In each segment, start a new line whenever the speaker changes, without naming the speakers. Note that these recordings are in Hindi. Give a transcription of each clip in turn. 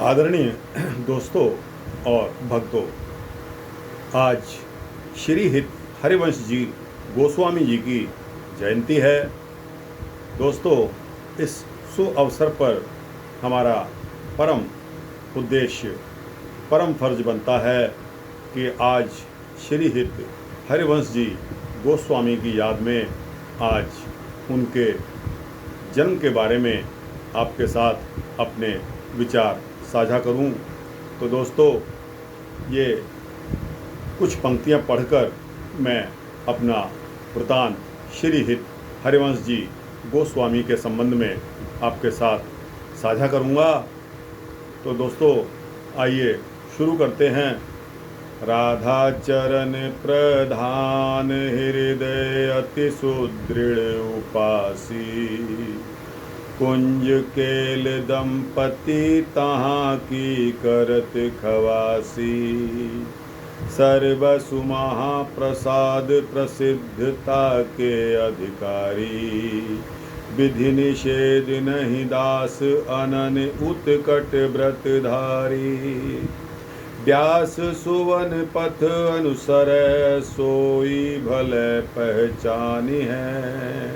आदरणीय दोस्तों और भक्तों, आज श्री हित हरिवंश जी गोस्वामी जी की जयंती है। दोस्तों, इस शुभ अवसर पर हमारा परम उद्देश्य, परम फर्ज बनता है कि आज श्री हित हरिवंश जी गोस्वामी की याद में आज उनके जन्म के बारे में आपके साथ अपने विचार साझा करूं। तो दोस्तों, ये कुछ पंक्तियां पढ़कर मैं अपना वृतांत श्री हित हरिवंश जी गोस्वामी के संबंध में आपके साथ साझा करूंगा। तो दोस्तों, आइए शुरू करते हैं। राधा चरण प्रधान हृदय अति सुदृढ़ उपासी, कुंज केल दंपति तहाँ की करत खवासी, सर्वसु महाप्रसाद प्रसिद्धता के अधिकारी, विधि निषेध नहीं दास अनन उत्कट व्रतधारी, व्यास सुवन पथ अनुसर सोई भले पहचानी है,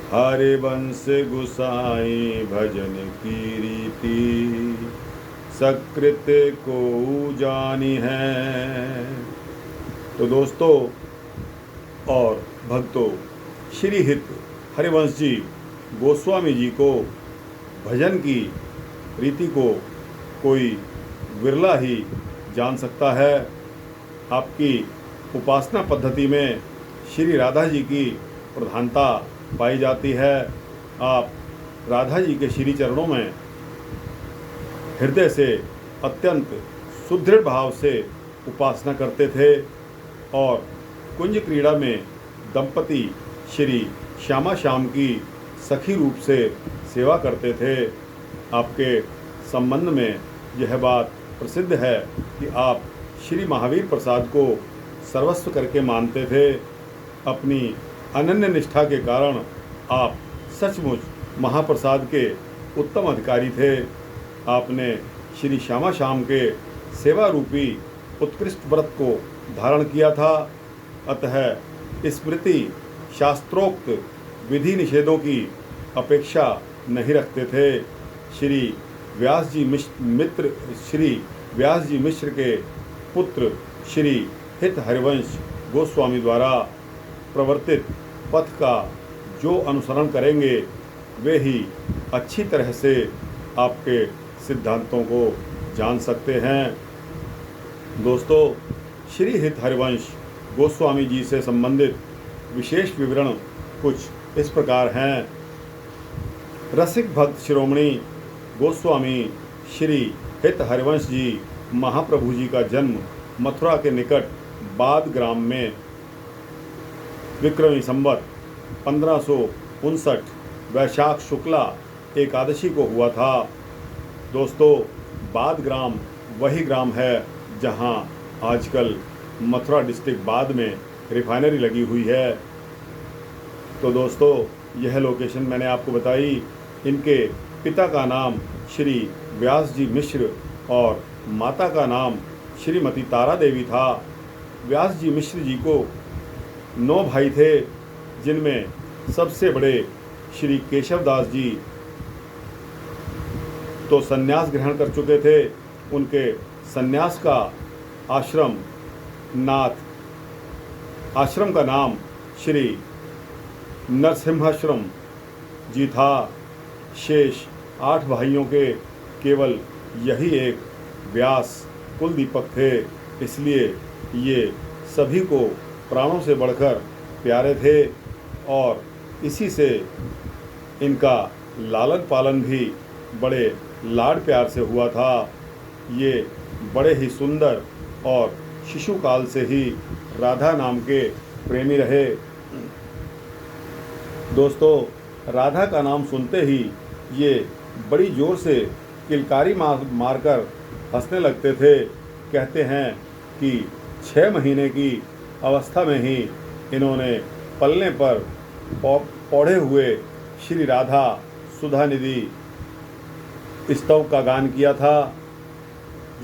हरिवंश गुसाई भजन की रीति सकृत को जानी है। तो दोस्तों और भक्तों, श्री हित हरिवंश जी गोस्वामी जी को भजन की रीति को कोई विरला ही जान सकता है। आपकी उपासना पद्धति में श्री राधा जी की प्रधानता पाई जाती है। आप राधा जी के श्री चरणों में हृदय से अत्यंत सुदृढ़ भाव से उपासना करते थे और कुंज क्रीड़ा में दंपति श्री श्यामा श्याम की सखी रूप से सेवा करते थे। आपके संबंध में यह बात प्रसिद्ध है कि आप श्री महावीर प्रसाद को सर्वस्व करके मानते थे। अपनी अनन्य निष्ठा के कारण आप सचमुच महाप्रसाद के उत्तम अधिकारी थे। आपने श्री श्यामा श्याम के सेवा रूपी उत्कृष्ट व्रत को धारण किया था। अतः स्मृति शास्त्रोक्त विधि निषेधों की अपेक्षा नहीं रखते थे। श्री व्यास जी मिश्र के पुत्र श्री हित हरिवंश गोस्वामी द्वारा प्रवर्तित पथ का जो अनुसरण करेंगे वे ही अच्छी तरह से आपके सिद्धांतों को जान सकते हैं। दोस्तों, श्री हित हरिवंश गोस्वामी जी से संबंधित विशेष विवरण कुछ इस प्रकार हैं। रसिक भक्त शिरोमणि गोस्वामी श्री हित हरिवंश जी महाप्रभु जी का जन्म मथुरा के निकट बाद ग्राम में विक्रमी संवत 1559 वैशाख शुक्ला एकादशी को हुआ था। दोस्तों, बाद ग्राम वही ग्राम है जहां आजकल मथुरा डिस्ट्रिक्ट बाद में रिफाइनरी लगी हुई है। तो दोस्तों, यह लोकेशन मैंने आपको बताई। इनके पिता का नाम श्री व्यास जी मिश्र और माता का नाम श्रीमती तारा देवी था। व्यास जी मिश्र जी को 9 भाई थे, जिनमें सबसे बड़े श्री केशवदास जी तो संन्यास ग्रहण कर चुके थे। उनके संन्यास का आश्रम का नाम श्री नरसिम्हाश्रम जी था। शेष 8 भाइयों के केवल यही एक व्यास कुल दीपक थे, इसलिए ये सभी को प्राणों से बढ़कर प्यारे थे और इसी से इनका लालन पालन भी बड़े लाड प्यार से हुआ था। ये बड़े ही सुंदर और शिशुकाल से ही राधा नाम के प्रेमी रहे। दोस्तों, राधा का नाम सुनते ही ये बड़ी जोर से किलकारी मारकर हंसने लगते थे। कहते हैं कि 6 महीने की अवस्था में ही इन्होंने पलने पर पौधे हुए श्री राधा सुधा निधि स्तव का गान किया था,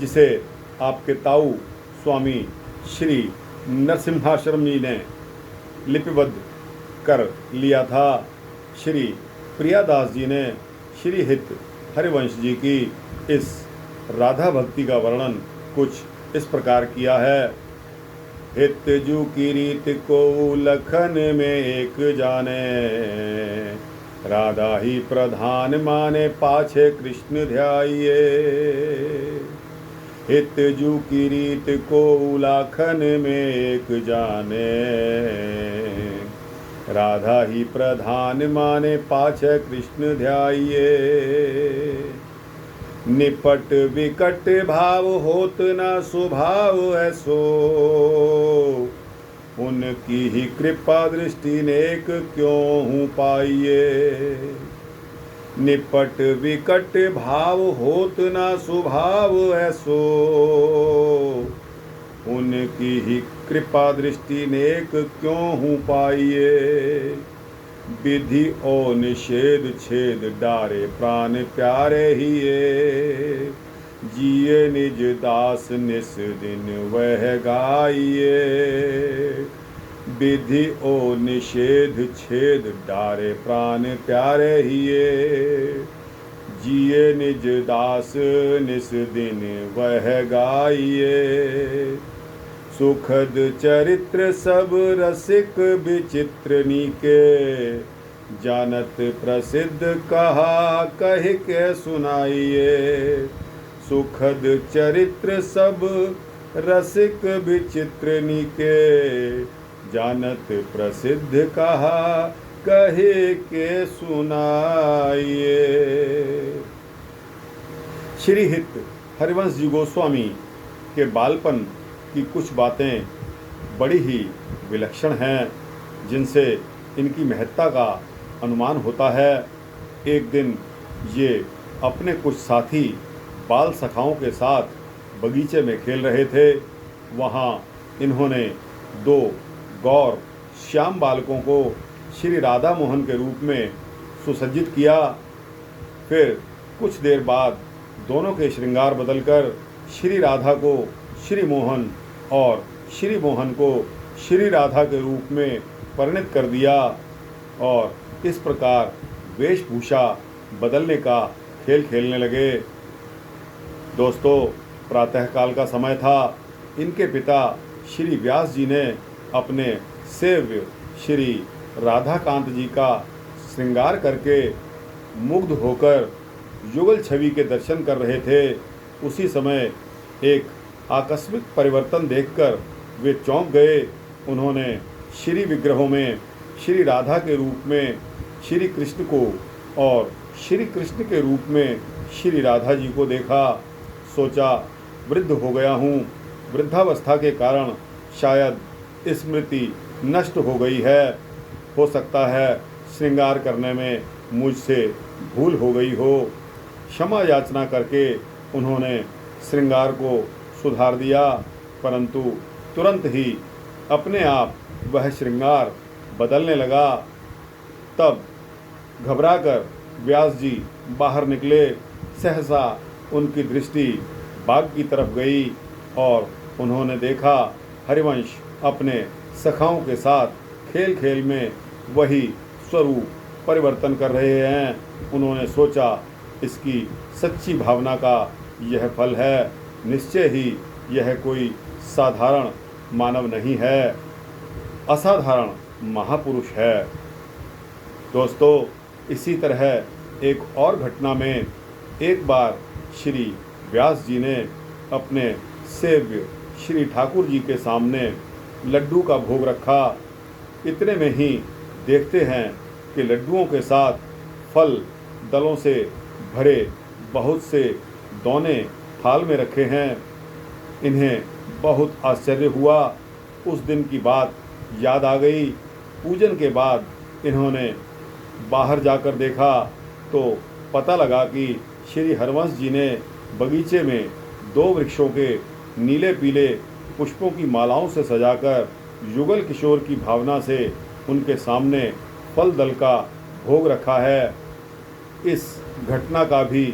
जिसे आपके ताऊ स्वामी श्री नरसिम्हाश्रम जी ने लिपिबद्ध कर लिया था। श्री प्रियादास जी ने श्री हित हरिवंश जी की इस राधा भक्ति का वर्णन कुछ इस प्रकार किया है। हित जू की रीत को लखन में एक जाने, राधा ही प्रधान माने पाछे कृष्ण ध्याइए। हित जू की रीत को लखन में एक जाने, राधा ही प्रधान माने पाछे कृष्ण ध्याइए। निपट विकट भाव होत न स्वभाव ऐसो, उनकी ही कृपा दृष्टि नेक क्यों हूँ पाइए। निपट विकट भाव होत न स्वभाव ऐसो, उनकी ही कृपा दृष्टि नेक क्यों हूँ पाइए। विधि ओ निषेध छेद डारे प्राण प्यारे ही ये, जिए निज दास निस दिन वह गाइए। विधि ओ निषेध छेद डारे प्राण प्यारे ही ये, जिए निज दास निस दिन वह गाइए। सुखद चरित्र सब रसिक विचित्र नीके, जानत प्रसिद्ध कहा कह के सुनाइए। सुखद चरित्र सब रसिक विचित्र नीके, जानत प्रसिद्ध कहा कहे के सुनाइए। श्री हित हरिवंश जी गोस्वामी के बालपन की कुछ बातें बड़ी ही विलक्षण हैं, जिनसे इनकी महत्ता का अनुमान होता है। एक दिन ये अपने कुछ साथी बाल सखाओं के साथ बगीचे में खेल रहे थे। वहाँ इन्होंने दो गौर श्याम बालकों को श्री राधा मोहन के रूप में सुसज्जित किया। फिर कुछ देर बाद दोनों के श्रृंगार बदलकर श्री राधा को श्री मोहन और श्री मोहन को श्री राधा के रूप में परिणत कर दिया, और इस प्रकार वेशभूषा बदलने का खेल खेलने लगे। दोस्तों, प्रातःकाल का समय था। इनके पिता श्री व्यास जी ने अपने सेव्य श्री राधाकांत जी का श्रृंगार करके मुग्ध होकर युगल छवि के दर्शन कर रहे थे। उसी समय एक आकस्मिक परिवर्तन देखकर वे चौंक गए। उन्होंने श्री विग्रहों में श्री राधा के रूप में श्री कृष्ण को और श्री कृष्ण के रूप में श्री राधा जी को देखा। सोचा, वृद्ध हो गया हूँ, वृद्धावस्था के कारण शायद स्मृति नष्ट हो गई है। हो सकता है श्रृंगार करने में मुझसे भूल हो गई हो। क्षमा याचना करके उन्होंने श्रृंगार को सुधार दिया, परंतु तुरंत ही अपने आप वह श्रृंगार बदलने लगा। तब घबराकर व्यास जी बाहर निकले। सहसा उनकी दृष्टि बाग की तरफ गई और उन्होंने देखा हरिवंश अपने सखाओं के साथ खेल खेल में वही स्वरूप परिवर्तन कर रहे हैं। उन्होंने सोचा, इसकी सच्ची भावना का यह फल है। निश्चय ही यह कोई साधारण मानव नहीं है, असाधारण महापुरुष है। दोस्तों, इसी तरह एक और घटना में एक बार श्री व्यास जी ने अपने सेव्य श्री ठाकुर जी के सामने लड्डू का भोग रखा। इतने में ही देखते हैं कि लड्डुओं के साथ फल दलों से भरे बहुत से दोने थाल में रखे हैं। इन्हें बहुत आश्चर्य हुआ। उस दिन की बात याद आ गई। पूजन के बाद इन्होंने बाहर जाकर देखा तो पता लगा कि श्री हरिवंश जी ने बगीचे में दो वृक्षों के नीले पीले पुष्पों की मालाओं से सजाकर युगल किशोर की भावना से उनके सामने फल दल का भोग रखा है। इस घटना का भी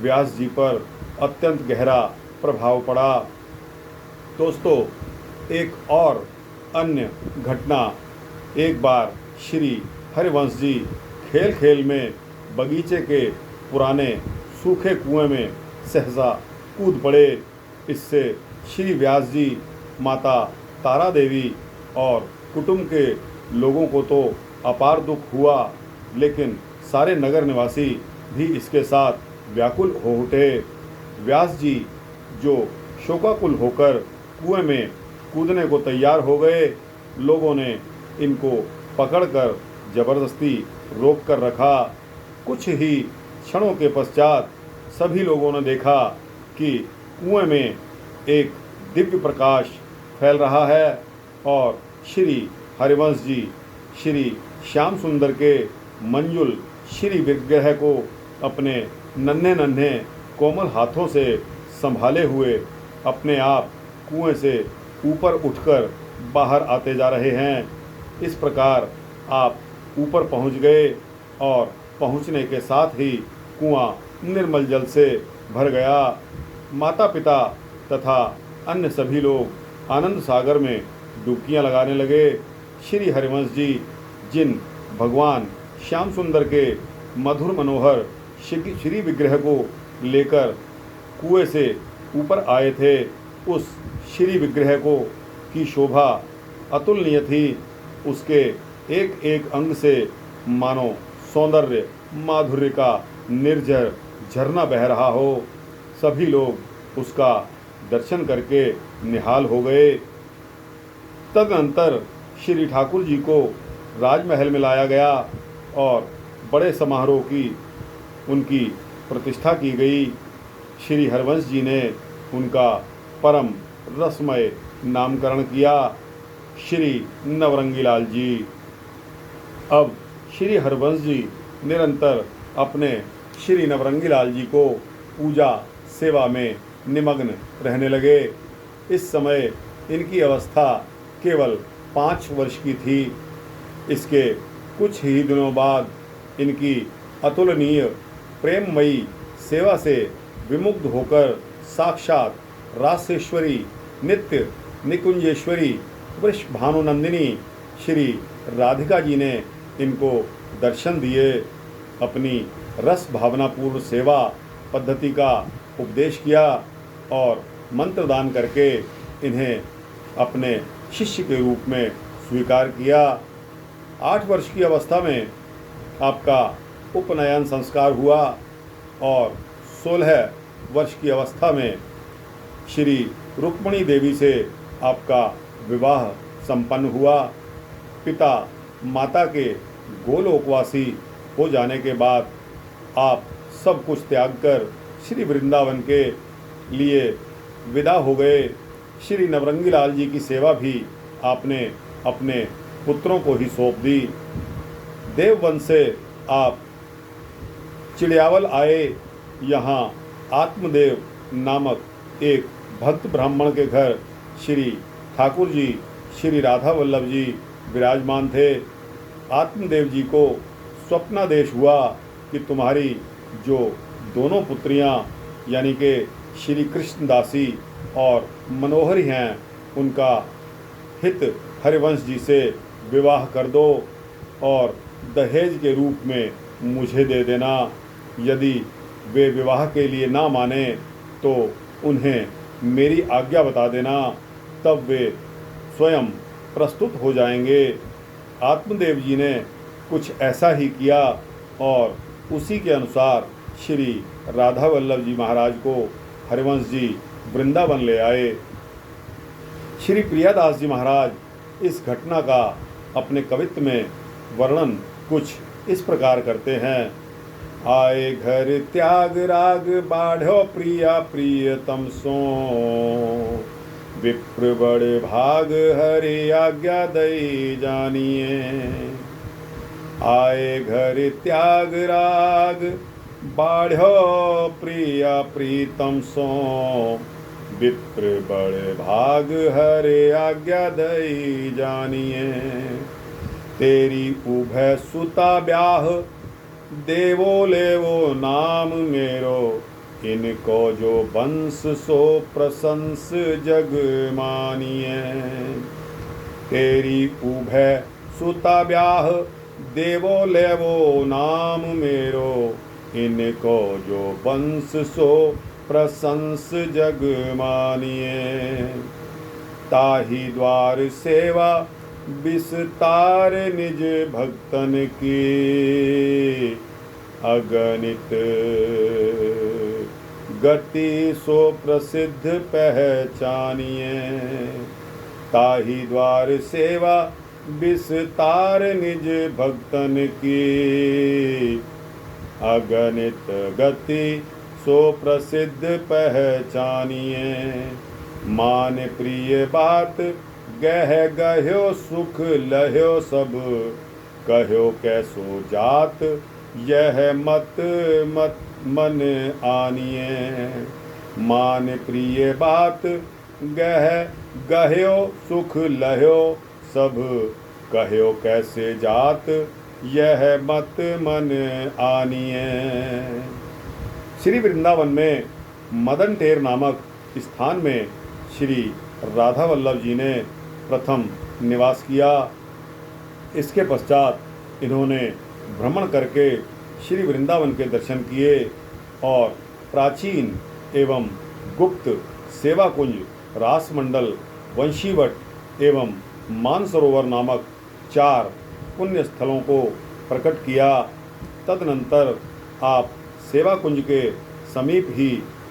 व्यास जी पर अत्यंत गहरा प्रभाव पड़ा। दोस्तों, एक और अन्य घटना, एक बार श्री हरिवंश जी खेल खेल में बगीचे के पुराने सूखे कुएं में सहसा कूद पड़े। इससे श्री व्यास जी, माता तारा देवी और कुटुंब के लोगों को तो अपार दुख हुआ, लेकिन सारे नगर निवासी भी इसके साथ व्याकुल हो उठे। व्यास जी जो शोकाकुल होकर कुएं में कूदने को तैयार हो गए, लोगों ने इनको पकड़कर जबरदस्ती रोक कर रखा। कुछ ही क्षणों के पश्चात सभी लोगों ने देखा कि कुएं में एक दिव्य प्रकाश फैल रहा है और श्री हरिवंश जी श्री श्याम सुंदर के मंजुल श्री विग्रह को अपने नन्हे नन्हे कोमल हाथों से संभाले हुए अपने आप कुएं से ऊपर उठकर बाहर आते जा रहे हैं। इस प्रकार आप ऊपर पहुंच गए और पहुंचने के साथ ही कुआं निर्मल जल से भर गया। माता पिता तथा अन्य सभी लोग आनंद सागर में डुबकियां लगाने लगे। श्री हरिवंश जी जिन भगवान श्याम सुंदर के मधुर मनोहर श्री विग्रह को लेकर कुएं से ऊपर आए थे, उस श्री विग्रह को की शोभा अतुलनीय थी। उसके एक एक अंग से मानो सौंदर्य माधुर्य का निर्झर झरना बह रहा हो। सभी लोग उसका दर्शन करके निहाल हो गए। तदनंतर श्री ठाकुर जी को राजमहल में लाया गया और बड़े समारोह की उनकी प्रतिष्ठा की गई। श्री हरिवंश जी ने उनका परम रसमय नामकरण किया, श्री नवरंगी लाल जी। अब श्री हरिवंश जी निरंतर अपने श्री नवरंगी लाल जी को पूजा सेवा में निमग्न रहने लगे। इस समय इनकी अवस्था केवल 5 वर्ष की थी। इसके कुछ ही दिनों बाद इनकी अतुलनीय प्रेममयी सेवा से विमुग्ध होकर साक्षात रासेश्वरी नित्य निकुंजेश्वरी वृषभानुनंदिनी श्री राधिका जी ने इनको दर्शन दिए। अपनी रस भावनापूर्ण सेवा पद्धति का उपदेश किया और मंत्रदान करके इन्हें अपने शिष्य के रूप में स्वीकार किया। 8 वर्ष की अवस्था में आपका उपनयन संस्कार हुआ और 16 वर्ष की अवस्था में श्री रुक्मिणी देवी से आपका विवाह संपन्न हुआ। पिता माता के गोलोकवासी हो जाने के बाद आप सब कुछ त्याग कर श्री वृंदावन के लिए विदा हो गए। श्री नवरंगी लाल जी की सेवा भी आपने अपने पुत्रों को ही सौंप दी। देववन से आप चिड़ियावल आए। यहाँ आत्मदेव नामक एक भक्त ब्राह्मण के घर श्री ठाकुर जी श्री राधा वल्लभ जी विराजमान थे। आत्मदेव जी को स्वप्नादेश हुआ कि तुम्हारी जो दोनों पुत्रियां यानी कि श्री कृष्णदासी और मनोहरी हैं, उनका हित हरिवंश जी से विवाह कर दो और दहेज के रूप में मुझे दे देना। यदि वे विवाह के लिए ना माने तो उन्हें मेरी आज्ञा बता देना, तब वे स्वयं प्रस्तुत हो जाएंगे। आत्मदेव जी ने कुछ ऐसा ही किया और उसी के अनुसार श्री राधा वल्लभ जी महाराज को हरिवंश जी वृंदावन ले आए। श्री प्रियादास जी महाराज इस घटना का अपने कवित्व में वर्णन कुछ इस प्रकार करते हैं। आए घर त्याग राग बाढ़ो प्रिया प्रियतम सो, विप्र बड़े भाग हरि आज्ञा दई जानिए। आए घर त्याग राग बाढ़ो प्रिया प्रीतम सो, विप्र बड़े भाग हरे आज्ञा दई जानिए। तेरी उभय सुता ब्याह देवो लेवो नाम मेरो, इनको जो वंश सो प्रशंस जग मानिए। तेरी उभय सुता ब्याह देवो लेवो नाम मेरो। इनको जो वंश सो प्रशंस जग मानिए। ताहि द्वार सेवा विस्तार निज भक्तन की। अगणित गति सो प्रसिद्ध पहचानिए। ताहि द्वार सेवा विस्तार निज भक्तन की। अगणित गति सो प्रसिद्ध पहचानिए। मान प्रिय बात गह गह्यो सुख लह्यो सब। कह्यो कैसो जात यह मत मत मन आनिए। मान प्रिय बात गह गह्यो सुख लह्यो सब। कह्यो कैसे जात यह मत मन आनिए। श्री वृंदावन में मदन टेर नामक स्थान में श्री राधा वल्लभ जी ने प्रथम निवास किया। इसके पश्चात इन्होंने भ्रमण करके श्री वृंदावन के दर्शन किए और प्राचीन एवं गुप्त सेवा कुंज, रासमंडल, वंशीवट एवं मानसरोवर नामक 4 पुण्य स्थलों को प्रकट किया। तदनंतर आप सेवा कुंज के समीप ही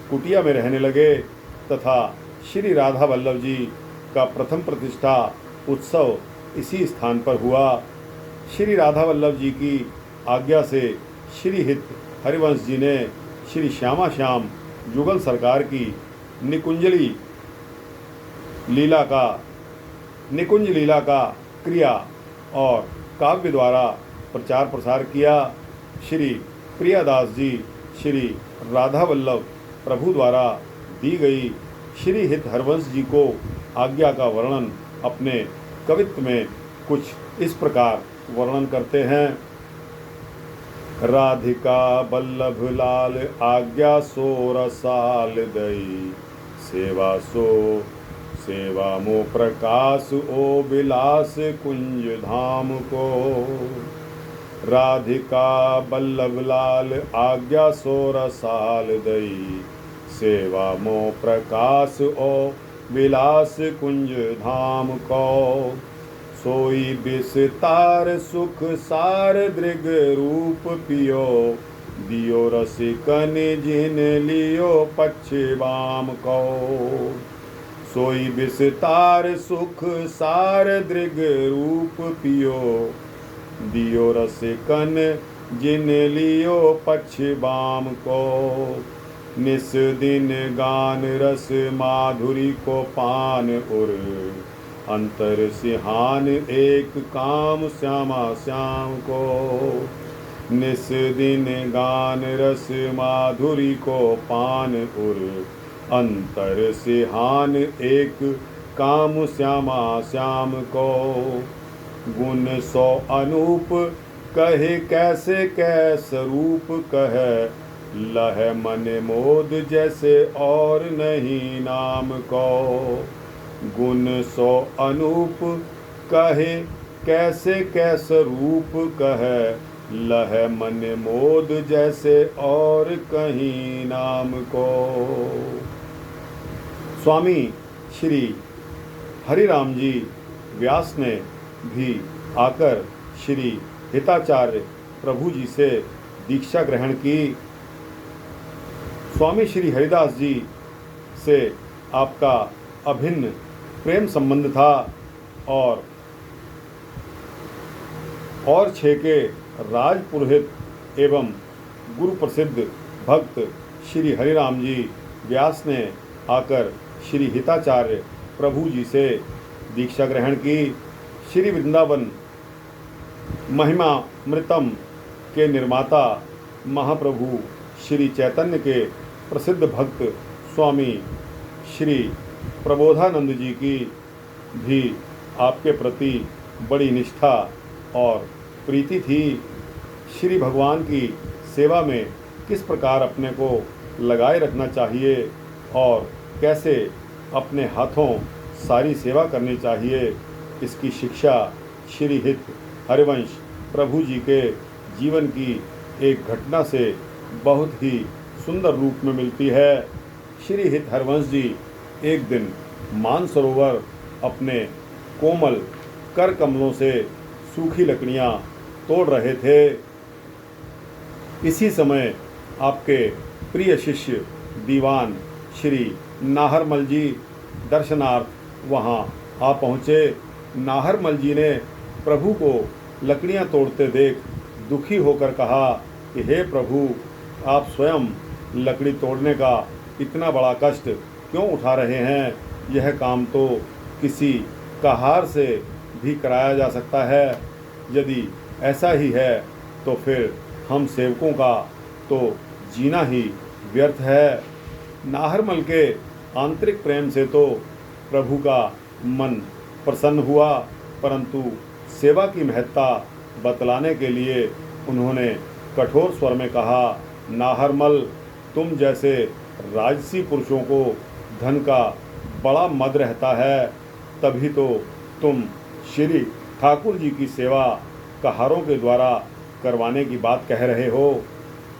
कुटिया में रहने लगे तथा श्री राधा वल्लभ जी का प्रथम प्रतिष्ठा उत्सव इसी स्थान पर हुआ। श्री राधा वल्लभ जी की आज्ञा से श्री हित हरिवंश जी ने श्री श्यामा श्याम जुगल सरकार की निकुंज लीला का क्रिया और काव्य द्वारा प्रचार प्रसार किया। श्री प्रियादास जी श्री राधा वल्लभ प्रभु द्वारा दी गई श्री हित हरवंश जी को आज्ञा का वर्णन अपने कवित्व में कुछ इस प्रकार वर्णन करते हैं। राधिका बल्लभ लाल आज्ञा सो रसाल दई। सेवा मो प्रकाश ओ विलास कुंज धाम को। राधिका बल्लभ लाल आज्ञा सो रसाल दई। सेवा मो प्रकाश ओ विलास कुंज धाम को। सोई विस्तार सुख सार दृग रूप पियो। दियो रसिकन जिन लियो पच्छिवाम को। सोई विस्तार सुख सार दृग रूप पियो। दियो रसिकन जिन लियो पच्छिवाम को। निस दिन गान रस माधुरी को पान उर। अंतर सिहान एक काम श्यामा श्याम को। निस दिन गान रस माधुरी को पान उर। अंतर सिहान एक काम श्यामा श्याम को। गुण सो अनूप कहे कैसे कैस रूप कहे। लह मन मोद जैसे और नहीं नाम को। गुण सो अनूप कहे कैसे कैस रूप कहे। लह मन मोद जैसे और कहीं नाम को। स्वामी श्री हरिराम जी व्यास ने भी आकर श्री हिताचार्य प्रभु जी से दीक्षा ग्रहण की। स्वामी श्री हरिदास जी से आपका अभिन्न प्रेम संबंध था और 6 के राजपुरोहित एवं गुरु प्रसिद्ध भक्त श्री हरिराम जी व्यास ने आकर श्री हिताचार्य प्रभु जी से दीक्षा ग्रहण की। श्री वृंदावन महिमा मृतम के निर्माता महाप्रभु श्री चैतन्य के प्रसिद्ध भक्त स्वामी श्री प्रबोधानंद जी की भी आपके प्रति बड़ी निष्ठा और प्रीति थी। श्री भगवान की सेवा में किस प्रकार अपने को लगाए रखना चाहिए और कैसे अपने हाथों सारी सेवा करनी चाहिए, इसकी शिक्षा श्री हित हरिवंश प्रभु जी के जीवन की एक घटना से बहुत ही सुंदर रूप में मिलती है। श्री हित हरिवंश जी एक दिन मानसरोवर अपने कोमल कर कमलों से सूखी लकड़ियाँ तोड़ रहे थे। इसी समय आपके प्रिय शिष्य दीवान श्री नाहरमल जी दर्शनार्थ वहाँ आ पहुँचे। नाहरमल जी ने प्रभु को लकड़ियाँ तोड़ते देख दुखी होकर कहा कि हे प्रभु, आप स्वयं लकड़ी तोड़ने का इतना बड़ा कष्ट क्यों उठा रहे हैं? यह काम तो किसी कहार से भी कराया जा सकता है। यदि ऐसा ही है तो फिर हम सेवकों का तो जीना ही व्यर्थ है। नाहरमल के आंतरिक प्रेम से तो प्रभु का मन प्रसन्न हुआ, परंतु सेवा की महत्ता बतलाने के लिए उन्होंने कठोर स्वर में कहा, नाहरमल, तुम जैसे राजसी पुरुषों को धन का बड़ा मद रहता है, तभी तो तुम श्री ठाकुर जी की सेवा कहारों के द्वारा करवाने की बात कह रहे हो।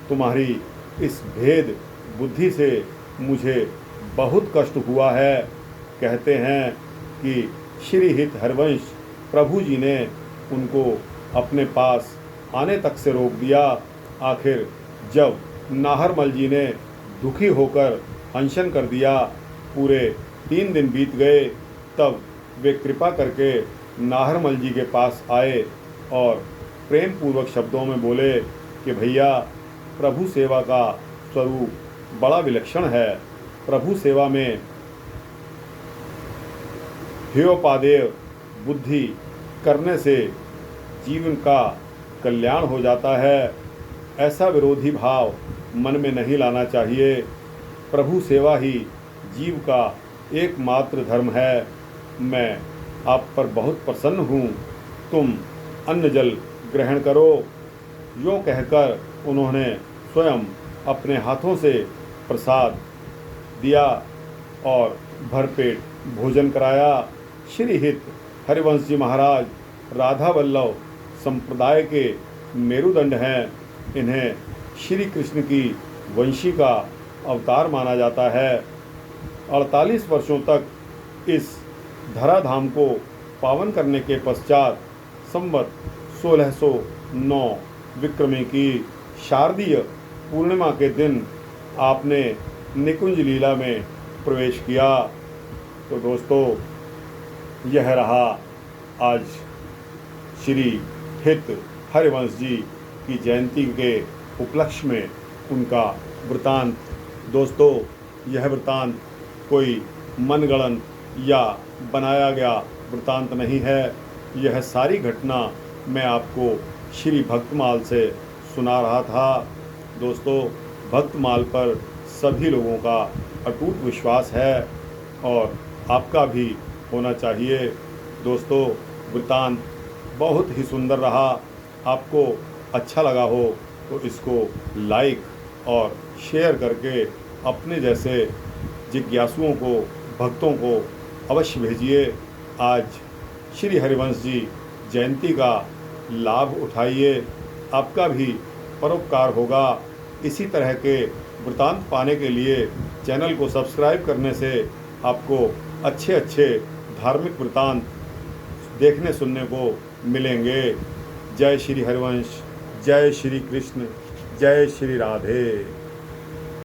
तुम्हारी इस भेद बुद्धि से मुझे बहुत कष्ट हुआ है। कहते हैं कि श्री हित हरिवंश प्रभु जी ने उनको अपने पास आने तक से रोक दिया। आखिर जब नाहरमल जी ने दुखी होकर अनशन कर दिया, पूरे 3 दिन बीत गए, तब वे कृपा करके नाहरमल जी के पास आए और प्रेम पूर्वक शब्दों में बोले कि भैया, प्रभु सेवा का स्वरूप बड़ा विलक्षण है। प्रभु सेवा में हेयोपादेय बुद्धि करने से जीवन का कल्याण हो जाता है। ऐसा विरोधी भाव मन में नहीं लाना चाहिए। प्रभु सेवा ही जीव का एकमात्र धर्म है। मैं आप पर बहुत प्रसन्न हूँ, तुम अन्न जल ग्रहण करो। यूँ कहकर उन्होंने स्वयं अपने हाथों से प्रसाद दिया और भरपेट भोजन कराया। श्री हित हरिवंश जी महाराज राधा वल्लभ संप्रदाय के मेरुदंड हैं। इन्हें श्री कृष्ण की वंशी का अवतार माना जाता है। 48 वर्षों तक इस धराधाम को पावन करने के पश्चात संवत 1609 विक्रमी की शारदीय पूर्णिमा के दिन आपने निकुंज लीला में प्रवेश किया। तो दोस्तों, यह रहा आज श्री हित हरिवंश जी की जयंती के उपलक्ष्य में उनका वृतांत। दोस्तों, यह वृतांत कोई मनगढ़ंत या बनाया गया वृतांत नहीं है। यह सारी घटना मैं आपको श्री भक्तमाल से सुना रहा था। दोस्तों, भक्तमाल पर सभी लोगों का अटूट विश्वास है और आपका भी होना चाहिए। दोस्तों, वृतांत बहुत ही सुंदर रहा। आपको अच्छा लगा हो तो इसको लाइक और शेयर करके अपने जैसे जिज्ञासुओं को, भक्तों को अवश्य भेजिए। आज श्री हरिवंश जी जयंती का लाभ उठाइए, आपका भी परोपकार होगा। इसी तरह के वृतांत पाने के लिए चैनल को सब्सक्राइब करने से आपको अच्छे अच्छे धार्मिक वृतांत देखने सुनने को मिलेंगे। जय श्री हरिवंश, जय श्री कृष्ण, जय श्री राधे।